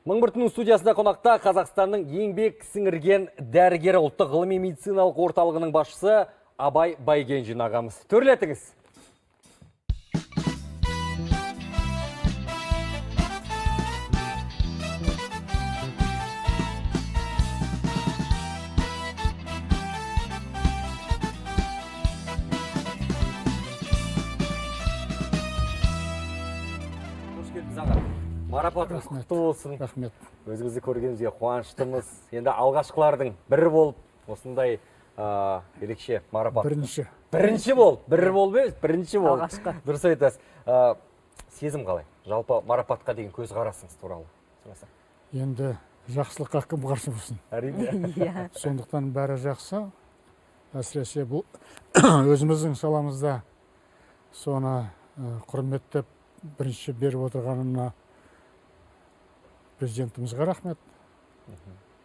Мыңбіртінің студиясында қонақта Қазақстанның еңбек сіңірген дәрігері ұлттық ғылыми медициналық орталығының басшысы Абай Байгенжин ағамыз. Төрлетіңіз. Қош келдіңіз аға. Марапатыңыз құтты болсын. Рахмет. Өзіңізді көргенімізге қуаныштымыз. Енді алғашқылардың бірі болып, осындай ерекше марапат. Бірінші болып емес, бірінші болып. Алғашқы. Дұрыс айтасыз. Сезім қалай? Жалпы марапатқа деген көзқарасыңыз туралы сұрасам. Енді жақсылыққа кім қарсы болсын. Әрине. Сондықтан бәрі жақсы. Әсіресе бұл өзіміздің саламызда соны құрметтеп бірінші беріп отырғанына президентімізге рахмет.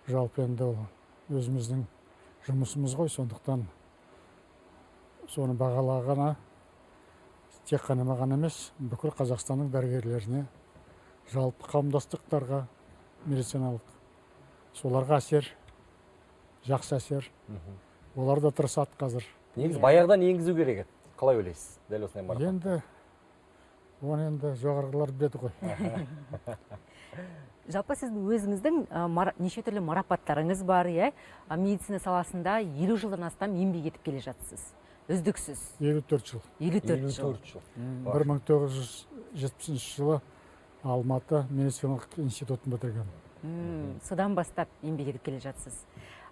Жалпы енді ол өзіміздің жұмысымыз ғой, сондықтан соны бағалағаны тек қана маған емес, бүкіл Қазақстанның дәрігерлеріне, жалпы қауымдастықтарға, медициналық соларға әсер, жақсы әсер. Олар да тырысады қазір. Негізі баяғыдан енгізу керек еді. Қалай ойлайсыз? Дәл осындай марапат. Енді оны енді жоғарғылар біледі ғой. Жалпы сіз өзіңіздің неше түрлі марапаттарыңыз бар, медицина саласында 50 жылдан астам еңбек етіп келе жатсыз. Үздіксіз. 54 жыл. 54 жыл. 1970 жылы Алматы медициналық институтын бітірген. Содан бастап еңбек етіп келе жатсыз.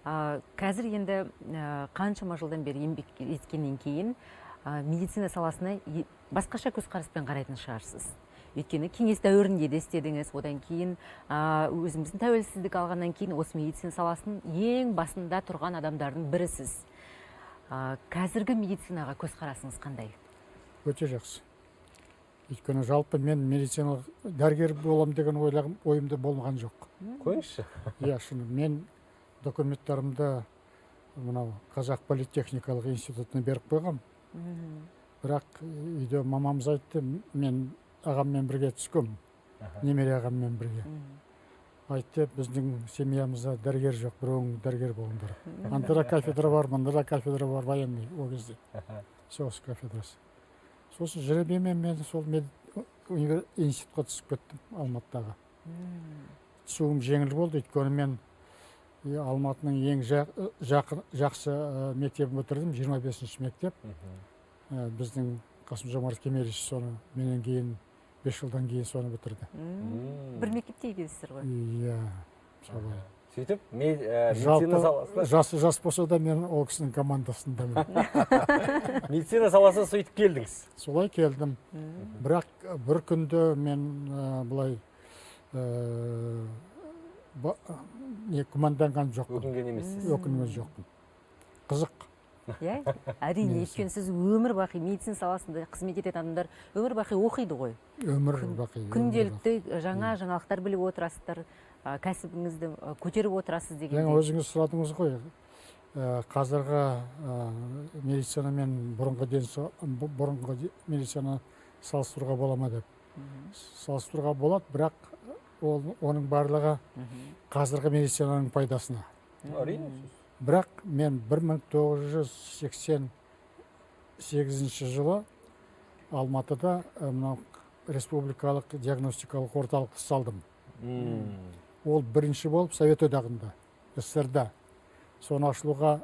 Қазір енді қаншама жылдан бері еңбек еткеннен кейін медицина саласына басқаша көзқараспен қарайтын шығарсыз. Өйткені кеңес дәуірінде де істедіңіз, одан кейін өзіміздің тәуелсіздік алғаннан кейін осы медицина саласының ең басында тұрған адамдардың бірісіз. Қазіргі медицинаға көзқарасыңыз қандай? Өте жақсы. Өйткені жалпы мен медициналық дәрігер болам деген ойымда болмаған жоқ. Қойыңызшы. Иә, шыны мен документтарымды мынау Қазақ политехникалық институтына беріп қойғам. Бірақ үйде мамамыз айтты, мен ағаммен бірге түскім, немере ағаммен бірге. Айтты, біздің семьямызда дәрігер жоқ, біреуің дәрігер болыңдар. Анда кафедра бар, мында да кафедра бар, военный ол кезде. Соғыс кафедрасы. Сосын жүребемен мен сол институтқа түсіп кеттім Алматыдағы. Түсуім жеңіл болды, өйткені мен Алматының ең жақсы мектебін бітірдім, 25-ші мектеп. Біздің Қасым-Жомарт Кемелевич соны менен кейін 5 жылдан кейін соны бітірді. Бір мектепте екенсіздер ғой. Иә, солай. Сөйтіп, медицина саласында... Жас болса да мен ол кісінің командасындамын. Медицина саласына сөйтіп келдіңіз. Солай келдім. Бірақ бір күнде мен бұлай күмәнданған жоқпын. Өкінген емессіз. Өкінген жоқпын. Қызық. Әрине, өйткені сіз өмір бақи медицина саласында қызмет ететін адамдар өмір бақи оқиды ғой. Өмір бақи. Күнделікті жаңа жаңалықтар біліп отырасыздар, кәсібіңізді көтеріп отырасыз деген. Жаңа өзіңіз сұрадыңыз ғой, қазіргі медицина мен бұрынғы медицина салыстыруға бола ма деп. Салыстыруға болады, бірақ оның барлығы қазіргі медицинаның пайдасына. Әрине. Бірақ мен 1988 жылы Алматыда республикалық диагностикалық орталықты салдым. Ол бірінші болып Совет одағында, СССР-да. Соны ашылуға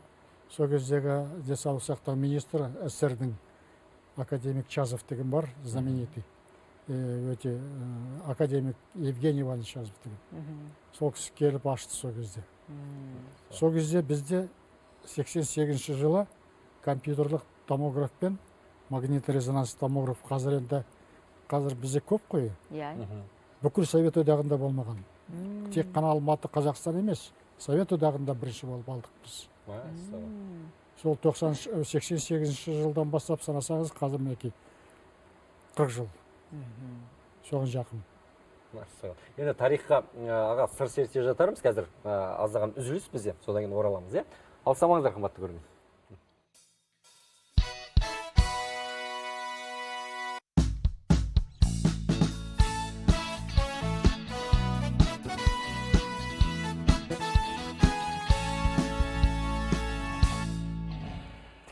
сол кездегі денсаулық сақтау министрі СССР-дің академик Чазов деген бар, знаменитый. Өте академик Евгений Иванович Чазов деген. Сол кісі келіп ашты сол кезде. Сол кезде бізде 88 жылы компьютерлік томограф пен магнитно-резонанс томограф қазір бізде көп қой. Бүкіл Совет одағында болмаған. Тек қана Алматы, Қазақстан емес, Совет одағында бірінші болып алдық біз. Сол 88 жылдан бастап санасаңыз, қазір мінекей 40 жыл. Соған жақын. Енді тарихқа аға сыр серте жатармыз, қазір аздаған үзіліс бізде, содан кейін ораламыз. Алсамаңыздар, қымбатты көрермен.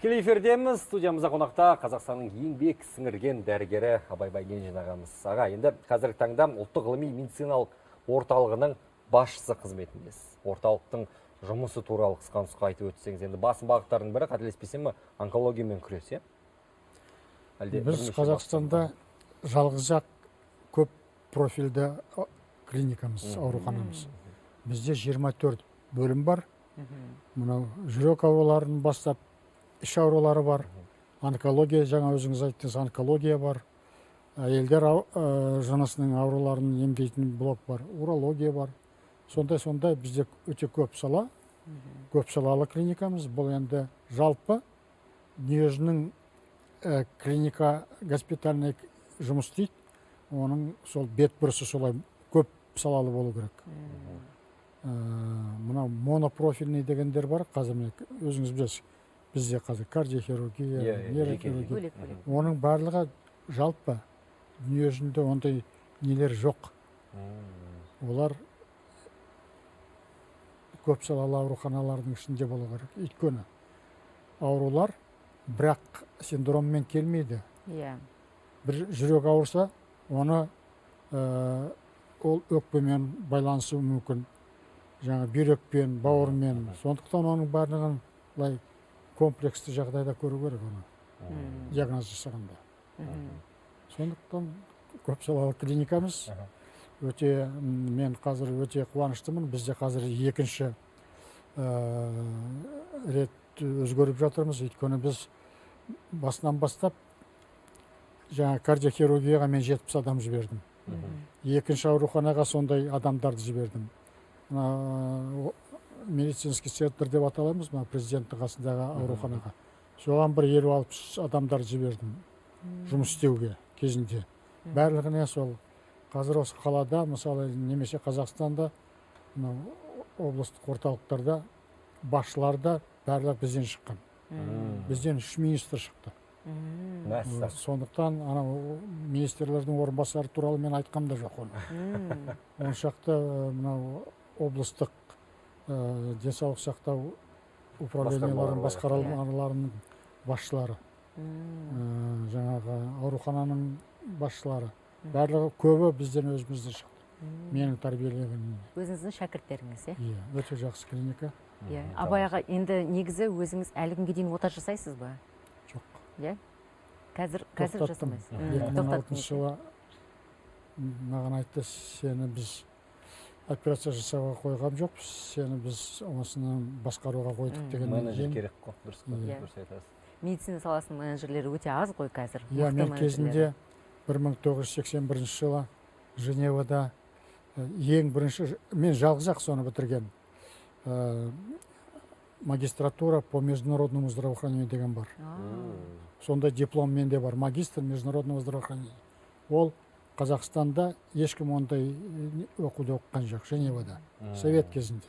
Тікелей эфирдеміз. Студиямызда қонақта Қазақстанның еңбек сіңірген дәрігері Абайбай Ленжин ағамыз. Аға, енді қазіргі таңда ұлттық ғылыми медициналық орталығының басшысы қызметіндесіз. Орталықтың жұмысы туралы қысқа айтып өтсеңіз, енді басым бағыттардың бірі, қателеспесем, онкологиямен күрес, иә? Біз Қазақстанда жалғыз-ақ көп профильді клиникамыз, ауруханамыз. Бізде 24 бөлім бар. Мынау жүрек ауруларын бастап, іш аурулары бар. Онкология, жаңа өзіңіз айттыңыз, онкология бар. Әйелдер жынысының ауруларын емдейтін блок бар. Урология бар. Сондай бізде өте көп салалы клиникамыз. Бұл енді жалпы дүниежүзінің клиника госпитальный жұмыс істейді. Оның сол бет бұрысы солай көп салалы болу керек. Мына монопрофильный дегендер бар. Қазір өзіңіз білесіз, бізде қазір кардиохирургия, нейрохирургия. Оның барлығы жалпы дүниежүзінде ондай нелер жоқ. Олар көп салалы ауруханалардың ішінде болу керек. Өйткені аурулар бірақ синдроммен келмейді. Бір жүрек ауырса, оны ол өкпемен байланысуы мүмкін. Жаңа бүйрекпен, бауырмен. Сондықтан оның барлығын комплексті жағдайда көру керек оны. Диагноз жасағанда. Сондықтан көп салалы клиникамыз. Мен қазір өте қуаныштымын. Бізде қазір екінші рет өзгеріп жатырмыз. Өйткені біз басынан бастап жаңа кардиохирургияға мен 70 адам жібердім. Екінші ауруханаға сондай адамдарды жібердім. Медицинский центр деп аталамыз, президенттің қасындағы ауруханаға. Соған бір 50-60 адамдар жібердім жұмыс істеуге кезінде. Барлығына сол қазір осы қалада, мысалы, немесе Қазақстанда, облыстық орталықтарда, басшыларда барлығы бізден шыққан. Бізден 3 министр шықты. Сондықтан министрлердің орынбасары туралы мен айтқам да жоқ оны. Он шақты облыстық денсаулық сақтау управленияларын, басқармаларының басшылары, жаңағы аурухананың басшылары, барлығы көбі бізден өзімізден шықты. Менің тәрбиелегенімде. Өзіңіздің шәкірттеріңіз, иә? Өте жақсы клиника. Абай аға, енді негізі өзіңіз әлі күнге дейін ота жасайсыз ба? Жоқ. Қазір жасамайсыз. 2006 жылы маған айтты, сені біз операция жасауға қойған жоқпыз, сені біз осыны басқаруға қойдық деген. Менеджер керек қой, дұрыс айтасыз. Медицина саласының менеджерлері өте аз қой қазір. Мен кезінде 1981 жылы Женевада ең бірінші, мен жалғыз-ақ соны бітірген, магистратура по международному здравоохранению деген бар. Сондай диплом менде бар, магистр международного здравоохранения. Ол Қазақстанда ешкім ондай оқуды оқыған жоқ, Женевада, совет кезінде.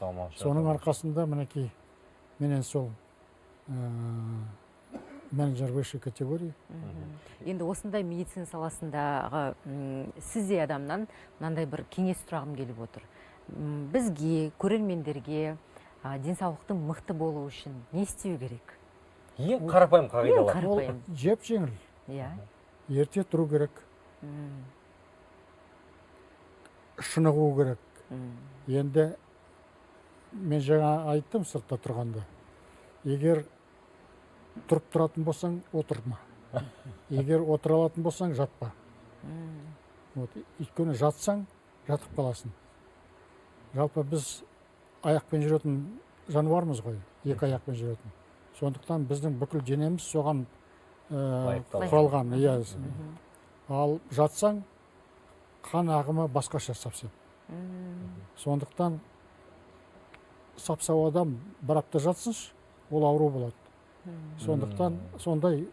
Соның арқасында мінекей менен сол менеджер высшей категории. Енді осындай медицина саласындағы сіздей адамнан мынандай бір кеңес сұрағым келіп отыр. Бізге, көрермендерге денсаулықтың мықты болу үшін не істеу керек? Ең қарапайым қағидалар. Ол жеп жеңіл. Ерте тұру керек. Шынығу керек. Енді мен жаңа айттым сыртта тұрғанда. Егер тұрып тұратын болсаң, отырма. Егер отыра алатын болсаң, жатпа. Өйткені жатсаң, жатып қаласың. Жалпы біз аяқпен жүретін жануармыз ғой, екі аяқпен жүретін. Сондықтан біздің бүкіл денеміз соған құралған. Ал жатсаң, қан ағымы басқаша сапсап. Сондықтан сапсау адам бір апта жатсыншы, ол ауру болады. Сондықтан сондай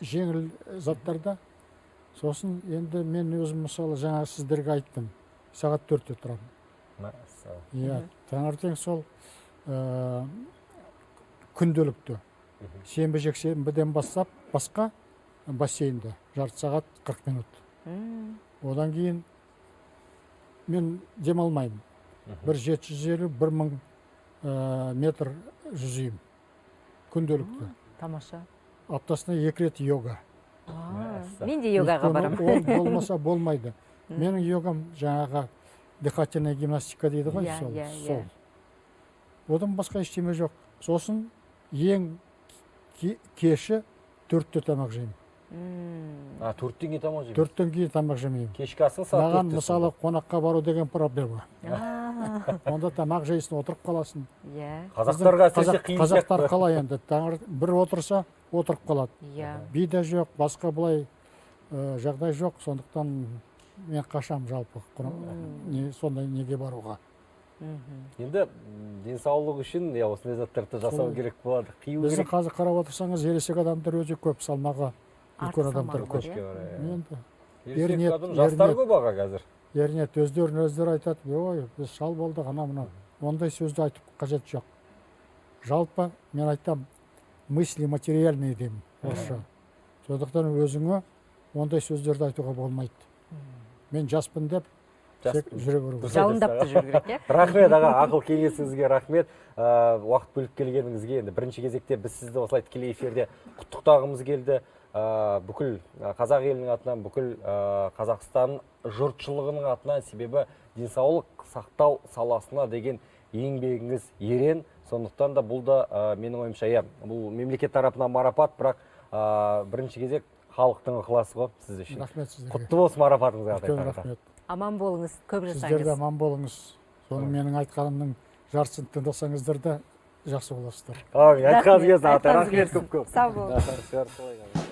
жеңіл заттарда, сосын енді мен өзім мысалы жаңа сіздерге айттым, сағат 4-те тұрамын. Таңертең сол күнделікті сенбі жексенбіден бастап басқа бассейнде жарты сағат 40 минут. Одан кейін мен демалмаймын. Бір 750-1000 метр жүзеймін күнделікті. Тамаша. Аптасына 2 рет йога. Мен де йогаға барам. Ол болмаса болмайды. Менің йогам жаңағы дыхательная гимнастика дейді ғой, Иә, иә, иә. сол. Одан басқа ештеме жоқ. Сосын ең кеші 4-те тамақ жеймін. 4-тен кейін тамақ жеймін. 4-тен кейін тамақ жемеймін. Кешкі асың сағат 4-те. Маған мысалы қонаққа бару деген проблема. Онда тамақ жейсің, отырып қаласың. Иә. Қазақтарға әсіресе қиын Қазақтар сияқты. қалай енді, бір отырса отырып қалады. Иә. Би де жоқ, басқа былай жағдай жоқ, сондықтан мен қашам жалпы сондай неге баруға. Енді денсаулық үшін осындай заттарды жасау керек болады. Қию Біздің керек. қазір қарап отырсаңыз, ересек адамдар өте көп, салмағы үлкен адамдар көп. Өкінішке орай. Енді Ересек адам, жастар көп аға қазір. ерінет, өздері айтады, ой, біз шал болдық, мынау. Ондай сөзді айтып қажет жоқ. Жалпы мен айтам, мысли материальный деймін. Осы. Сондықтан өзіңе ондай сөздерді айтуға болмайды. Мен жаспын деп тек жүре беру керек. Жалындап та жүру керек, иә? Рахмет аға, ақыл кеңесіңізге рахмет. Уақыт бөліп келгеніңізге. Енді бірінші кезекте біз сізді осылай тікелей эфирде құттықтағымыз келді. Бүкіл қазақ елінің атынан, бүкіл Қазақстан жұртшылығының атынан, себебі денсаулық сақтау саласына деген еңбегіңіз ерен. Сондықтан да бұл да менің ойымша, бұл мемлекет тарапынан марапат, бірақ бірінші кезек халықтың ықыласы ғой сіз үшін. Рахмет сіздерге. Құтты болсын марапатыңызға. Үлкен рахмет. Аман болыңыз, көп Сіздер де жасаңыз. аман болыңыз. Соны менің айтқанымның жартысын тыңдасаңыздар да жақсы боласыздар. Айтқаныңыз келсін, рахмет көп-көп. Сау болыңыз.